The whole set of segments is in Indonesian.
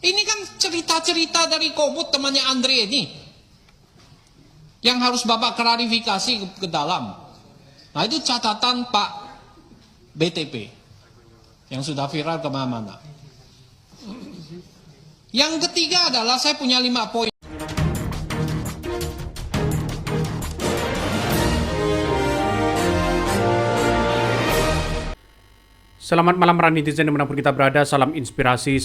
Ini kan cerita-cerita dari Komoot temannya Andre ini. Yang harus Bapak klarifikasi ke dalam. Nah itu catatan Pak BTP. Yang sudah viral kemana-mana. Yang ketiga adalah saya punya 5 poin. Selamat malam para netizen dimanapun kita berada, salam inspirasi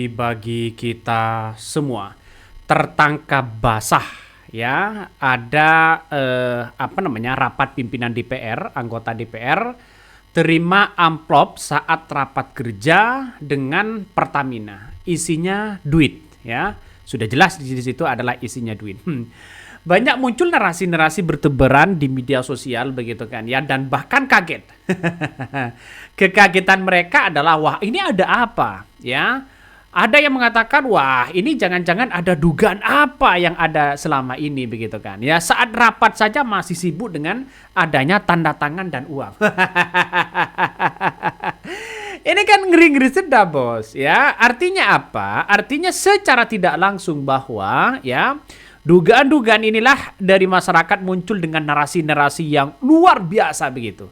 bagi kita semua. Tertangkap basah ya, ada rapat pimpinan DPR, anggota DPR terima amplop saat rapat kerja dengan Pertamina. Isinya duit ya. Sudah jelas di situ adalah isinya duit. Banyak muncul narasi-narasi bertebaran di media sosial begitu kan ya, dan bahkan kaget. Kekagetan mereka adalah wah ini ada apa ya? Ada yang mengatakan wah ini jangan-jangan ada dugaan apa yang ada selama ini begitu kan ya. Saat rapat saja masih sibuk dengan adanya tanda tangan dan uang. Ini kan ngeri-ngeri sedap bos ya. Artinya apa? Artinya secara tidak langsung bahwa ya dugaan-dugaan inilah dari masyarakat muncul dengan narasi-narasi yang luar biasa begitu.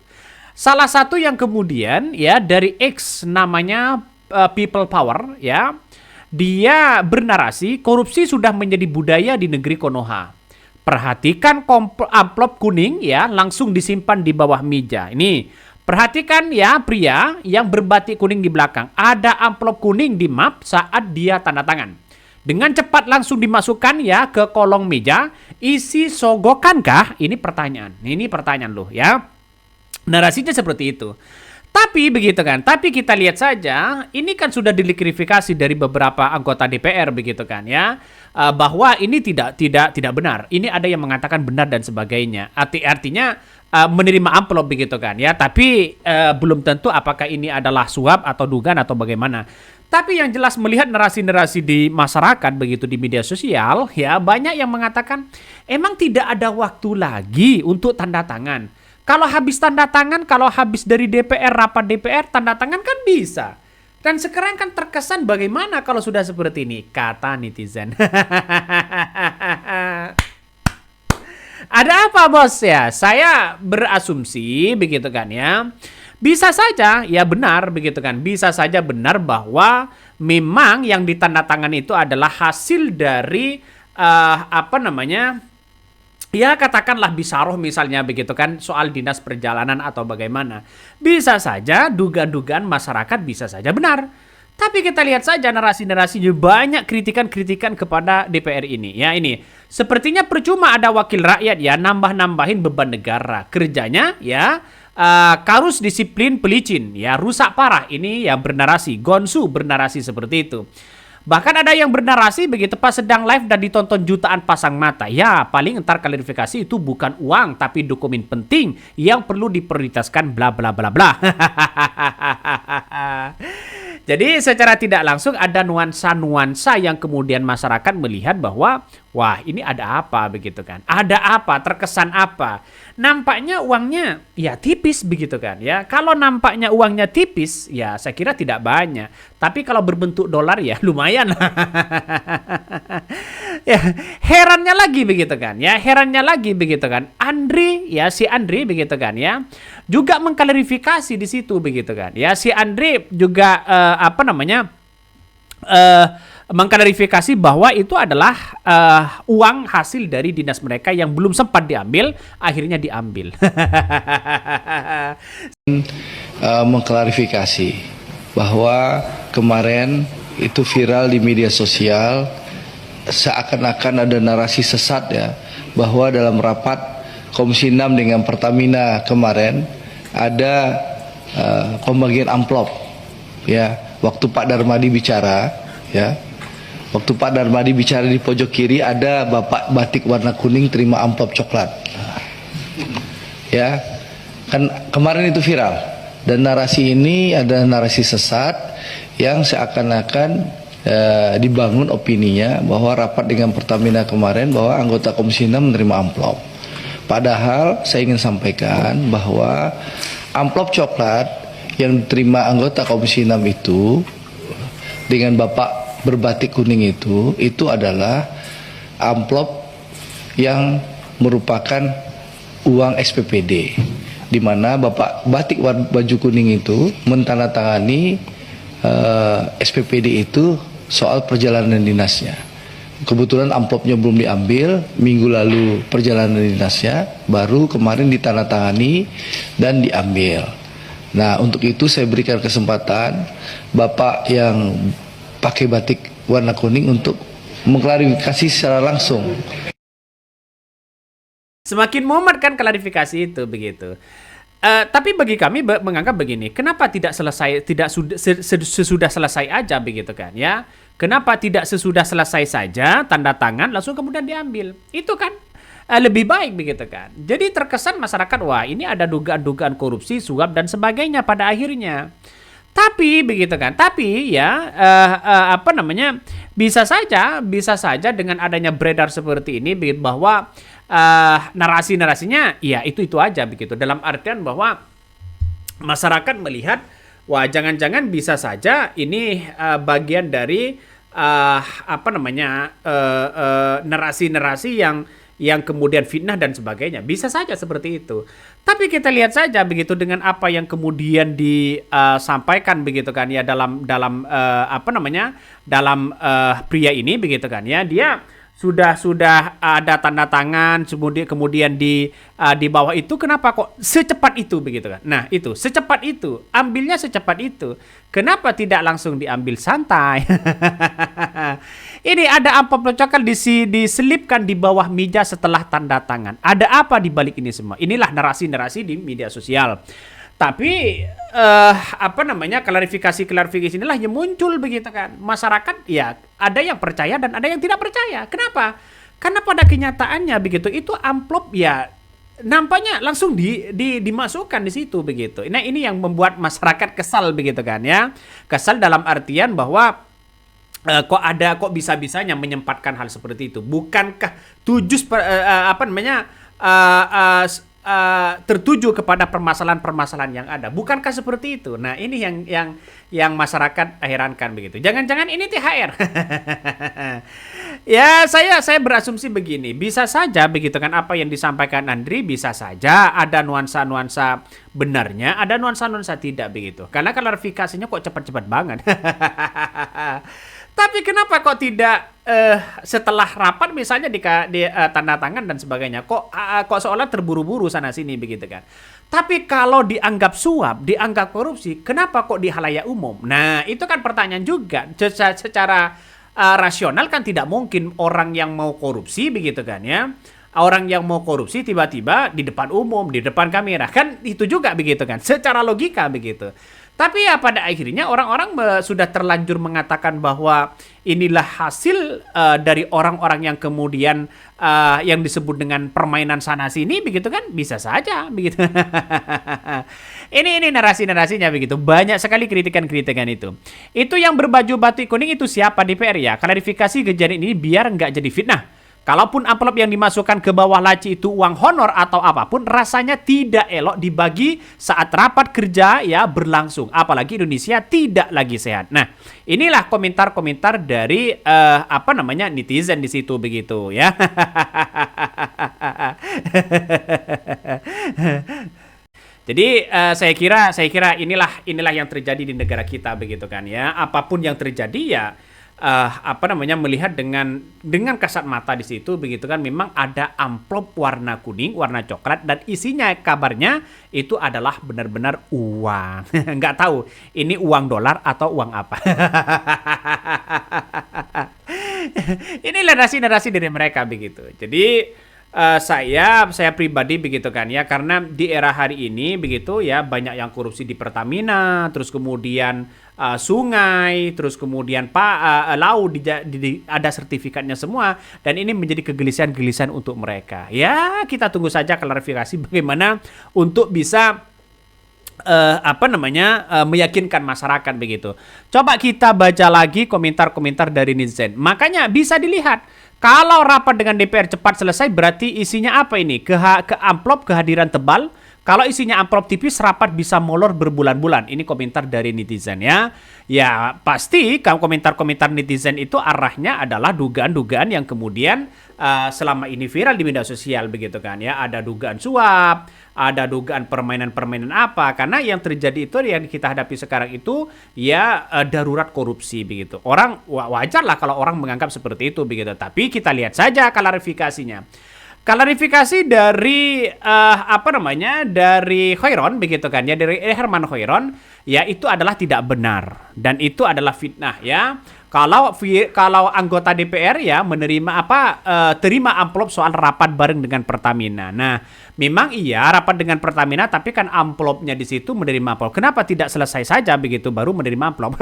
Salah satu yang kemudian ya dari X namanya People Power ya. Dia bernarasi korupsi sudah menjadi budaya di negeri Konoha. Perhatikan amplop kuning ya langsung disimpan di bawah meja. Ini perhatikan ya pria yang berbatik kuning di belakang. Ada amplop kuning di map saat dia tanda tangan. Dengan cepat langsung dimasukkan ya ke kolong meja. Isi sogokankah? Ini pertanyaan. Ini pertanyaan loh ya. Narasinya seperti itu. Tapi begitu kan. Tapi kita lihat saja. Ini kan sudah diklarifikasi dari beberapa anggota DPR begitu kan ya. Bahwa ini tidak benar. Ini ada yang mengatakan benar dan sebagainya. Artinya menerima amplop begitu kan ya. Tapi belum tentu apakah ini adalah suap atau dugaan atau bagaimana. Tapi yang jelas melihat narasi-narasi di masyarakat begitu di media sosial ya, banyak yang mengatakan emang tidak ada waktu lagi untuk tanda tangan. Kalau habis tanda tangan, kalau habis dari DPR, rapat DPR, tanda tangan kan bisa. Dan sekarang kan terkesan bagaimana kalau sudah seperti ini, kata netizen. Ada apa bos ya? Saya berasumsi begitu kan ya. Bisa saja ya benar begitu kan. Bisa saja benar bahwa memang yang ditandatangan itu adalah hasil dari ya katakanlah bisaroh misalnya begitu kan, soal dinas perjalanan atau bagaimana. Bisa saja dugaan-dugaan masyarakat bisa saja benar. Tapi kita lihat saja narasi-narasinya banyak kritikan-kritikan kepada DPR ini. Ya ini sepertinya percuma ada wakil rakyat ya nambah-nambahin beban negara. Kerjanya ya karus disiplin pelicin ya rusak parah. Ini yang bernarasi Gonsu bernarasi seperti itu. Bahkan ada yang bernarasi begitu pas sedang live dan ditonton jutaan pasang mata. Ya paling entar klarifikasi itu bukan uang tapi dokumen penting yang perlu diprioritaskan bla bla bla bla. Jadi secara tidak langsung ada nuansa-nuansa yang kemudian masyarakat melihat bahwa wah ini ada apa begitu kan. Ada apa, terkesan apa. Nampaknya uangnya ya tipis begitu kan ya. Kalau nampaknya uangnya tipis ya saya kira tidak banyak. Tapi kalau berbentuk dolar ya lumayan. Ya, herannya lagi begitu kan ya. Herannya lagi begitu kan. Si Andri begitu kan ya. Juga mengklarifikasi di situ begitu kan. Ya si Andri juga mengklarifikasi bahwa itu adalah uang hasil dari dinas mereka yang belum sempat diambil, akhirnya diambil. Mengklarifikasi bahwa kemarin itu viral di media sosial seakan-akan ada narasi sesat ya, bahwa dalam rapat Komisi 6 dengan Pertamina kemarin ada pembagian amplop ya. Waktu Pak Darmadi bicara ya, waktu Pak Darmadi bicara di pojok kiri ada bapak batik warna kuning terima amplop coklat ya kan, kemarin itu viral. Dan narasi ini adalah narasi sesat yang seakan-akan dibangun opininya bahwa rapat dengan Pertamina kemarin bahwa anggota Komisi 6 menerima amplop. Padahal saya ingin sampaikan bahwa amplop coklat yang diterima anggota Komisi 6 itu dengan Bapak berbatik kuning itu adalah amplop yang merupakan uang SPPD, di mana Bapak batik baju kuning itu mentandatangani SPPD itu soal perjalanan dinasnya. Kebetulan amplopnya belum diambil, minggu lalu perjalanan dinasnya, baru kemarin ditandatangani dan diambil. Nah, untuk itu saya berikan kesempatan Bapak yang pakai batik warna kuning untuk mengklarifikasi secara langsung. Semakin mumet kan klarifikasi itu begitu. Tapi bagi kami menganggap begini, kenapa tidak sesudah selesai aja begitu kan ya? Kenapa tidak sesudah selesai saja tanda tangan langsung kemudian diambil? Itu kan lebih baik begitu kan. Jadi terkesan masyarakat wah ini ada dugaan-dugaan korupsi, suap dan sebagainya pada akhirnya. Tapi begitu kan. Tapi ya bisa saja dengan adanya beredar seperti ini begitu bahwa narasi-narasinya ya itu aja begitu. Dalam artian bahwa masyarakat melihat wah jangan-jangan bisa saja ini bagian dari narasi-narasi yang kemudian fitnah dan sebagainya. Bisa saja seperti itu. Tapi kita lihat saja begitu dengan apa yang kemudian disampaikan begitu kan ya dalam pria ini begitu kan ya. Dia sudah ada tanda tangan, kemudian di bawah itu kenapa kok secepat itu begitu kan? Nah itu secepat itu, ambilnya secepat itu. Kenapa tidak langsung diambil santai? Ini ada amplop coklat diselipkan di bawah meja setelah tanda tangan. Ada apa di balik ini semua? Inilah narasi-narasi di media sosial. Tapi klarifikasi inilah yang muncul begitu kan. Masyarakat ya ada yang percaya dan ada yang tidak percaya. Kenapa? Karena pada kenyataannya begitu itu amplop ya nampaknya langsung dimasukkan di situ begitu. Nah, ini yang membuat masyarakat kesal begitu kan ya. Kesal dalam artian bahwa kok bisa-bisanya menyempatkan hal seperti itu. Bukankah tertuju kepada permasalahan-permasalahan yang ada. Bukankah seperti itu? Nah, ini yang masyarakat herankan begitu. Jangan-jangan ini THR. Ya, saya berasumsi begini. Bisa saja begitu kan apa yang disampaikan Andri, bisa saja ada nuansa-nuansa benarnya, ada nuansa-nuansa tidak begitu. Karena klarifikasinya kok cepat-cepat banget. Tapi kenapa kok tidak setelah rapat misalnya di tanda tangan dan sebagainya kok seolah terburu-buru sana sini begitu kan. Tapi kalau dianggap suap, dianggap korupsi, kenapa kok di halayak umum? Nah, itu kan pertanyaan juga. Secara rasional kan tidak mungkin orang yang mau korupsi begitu kan ya. Orang yang mau korupsi tiba-tiba di depan umum, di depan kamera. Kan itu juga begitu kan. Secara logika begitu. Tapi ya pada akhirnya orang-orang sudah terlanjur mengatakan bahwa inilah hasil dari orang-orang yang kemudian yang disebut dengan permainan sana sini begitu kan, bisa saja begitu. Ini narasi-narasinya begitu. Banyak sekali kritikan-kritikan itu. Itu yang berbaju batik kuning itu siapa DPR ya? Klarifikasi kejadian ini biar nggak jadi fitnah. Kalaupun amplop yang dimasukkan ke bawah laci itu uang honor atau apapun, rasanya tidak elok dibagi saat rapat kerja ya berlangsung. Apalagi Indonesia tidak lagi sehat. Nah, inilah komentar-komentar dari netizen di situ begitu ya. Jadi saya kira inilah yang terjadi di negara kita begitu kan ya. Apapun yang terjadi ya melihat dengan kasat mata di situ begitu kan, memang ada amplop warna kuning, warna coklat dan isinya kabarnya itu adalah benar-benar uang. Nggak tahu ini uang dolar atau uang apa. Ini narasi-narasi dari mereka begitu. Jadi saya pribadi begitu kan ya, karena di era hari ini begitu ya banyak yang korupsi di Pertamina, terus kemudian sungai, terus kemudian laut ada sertifikatnya semua, dan ini menjadi kegelisahan untuk mereka. Ya, kita tunggu saja klarifikasi bagaimana untuk bisa meyakinkan masyarakat begitu. Coba kita baca lagi komentar-komentar dari netizen. Makanya bisa dilihat kalau rapat dengan DPR cepat selesai berarti isinya apa ini? Ke amplop kehadiran tebal, Kalau isinya amplop tipis, rapat bisa molor berbulan-bulan. Ini komentar dari netizen ya. Ya pasti kalau komentar-komentar netizen itu arahnya adalah dugaan-dugaan yang kemudian selama ini viral di media sosial begitu kan ya. Ada dugaan suap, ada dugaan permainan-permainan apa. Karena yang terjadi itu yang kita hadapi sekarang itu ya darurat korupsi begitu. Orang wajar lah kalau orang menganggap seperti itu begitu. Tapi kita lihat saja klarifikasinya. Klarifikasi dari dari Khairon begitu kan ya, dari Herman Khairon ya, itu adalah tidak benar dan itu adalah fitnah ya. Kalau anggota DPR ya menerima terima amplop soal rapat bareng dengan Pertamina. Nah, memang iya rapat dengan Pertamina, tapi kan amplopnya di situ menerima amplop. Kenapa tidak selesai saja begitu baru menerima amplop?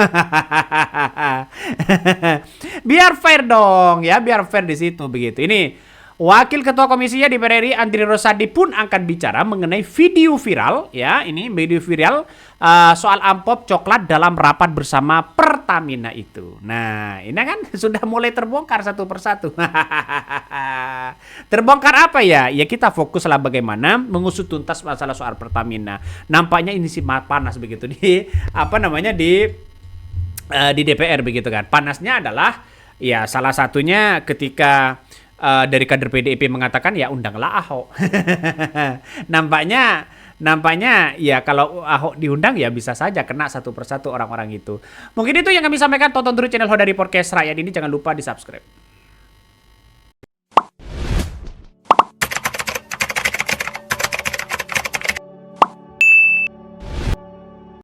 Biar fair dong ya, biar fair di situ begitu. Ini Wakil Ketua Komisinya DPR RI Andri Rosadi pun akan bicara mengenai video viral ya, ini video viral soal amplop coklat dalam rapat bersama Pertamina itu. Nah, ini kan sudah mulai terbongkar satu persatu. Terbongkar apa ya? Ya kita fokuslah bagaimana mengusut tuntas masalah soal Pertamina. Nampaknya ini sih panas begitu di di DPR begitu kan. Panasnya adalah ya salah satunya ketika dari kader PDIP mengatakan ya undanglah Ahok. Nampaknya ya kalau Ahok diundang ya bisa saja kena satu persatu orang-orang itu. Mungkin itu yang kami sampaikan. Tonton terus channel Hodari Podcast Rakyat ini, jangan lupa di subscribe.